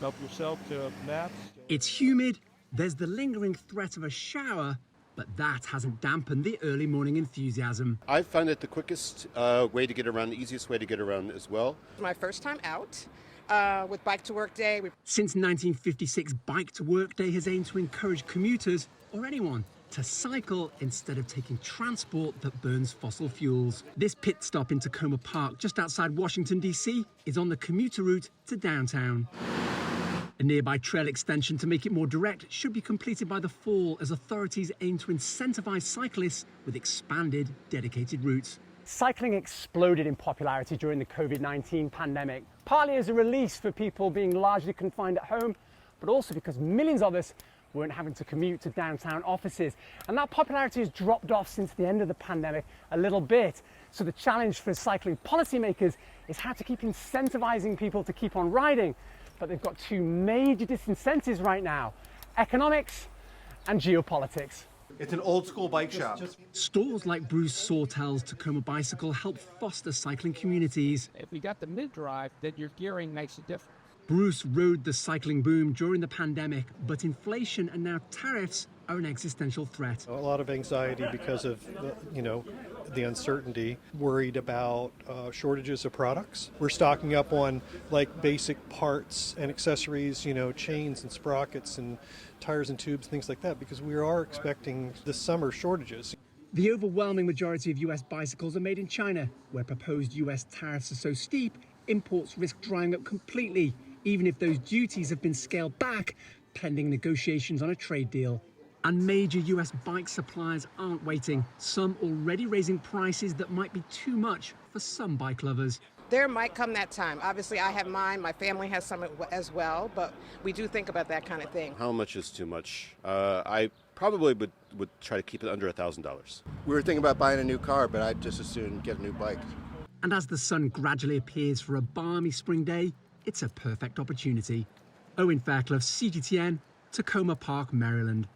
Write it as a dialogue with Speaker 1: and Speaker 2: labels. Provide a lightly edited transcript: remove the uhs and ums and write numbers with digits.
Speaker 1: Help yourself to maps.
Speaker 2: It's humid, there's the lingering threat of a shower, but that hasn't dampened the early morning enthusiasm.
Speaker 3: I found it the quickest way to get around, the easiest way to get around as well.
Speaker 4: My first time out with Bike to Work Day.
Speaker 2: Since 1956, Bike to Work Day has aimed to encourage commuters, or anyone, to cycle instead of taking transport that burns fossil fuels. This pit stop in Tacoma Park, just outside Washington, D.C., is on the commuter route to downtown. A nearby trail extension to make it more direct should be completed by the fall as authorities aim to incentivize cyclists with expanded, dedicated routes.
Speaker 5: Cycling exploded in popularity during the COVID-19 pandemic, partly as a release for people being largely confined at home, but also because millions of us weren't having to commute to downtown offices. And that popularity has dropped off since the end of the pandemic a little bit. So the challenge for cycling policymakers is how to keep incentivizing people to keep on riding. But they've got two major disincentives right now: economics and geopolitics.
Speaker 6: It's an old school bike shop.
Speaker 2: Stores like Bruce Sawtell's Tacoma Bicycle help foster cycling communities.
Speaker 7: If we got the mid-drive, then your gearing makes a difference.
Speaker 2: Bruce rode the cycling boom during the pandemic, but inflation and now tariffs are an existential threat.
Speaker 8: A lot of anxiety because of, the uncertainty, worried about shortages of products. We're stocking up on like basic parts and accessories, chains and sprockets and tires and tubes, things like that, because we are expecting this summer shortages.
Speaker 2: The overwhelming majority of US bicycles are made in China, where proposed US tariffs are so steep, imports risk drying up completely, even if those duties have been scaled back, pending negotiations on a trade deal. And major US bike suppliers aren't waiting, some already raising prices that might be too much for some bike lovers.
Speaker 4: There might come that time. Obviously, I have mine. My family has some as well, but we do think about that kind of thing.
Speaker 3: How much is too much? I probably would try to keep it under $1,000.
Speaker 9: We were thinking about buying a new car, but I'd just as soon get a new bike.
Speaker 2: And as the sun gradually appears for a balmy spring day, it's a perfect opportunity. Owen, Fairclough, CGTN, Tacoma Park, Maryland.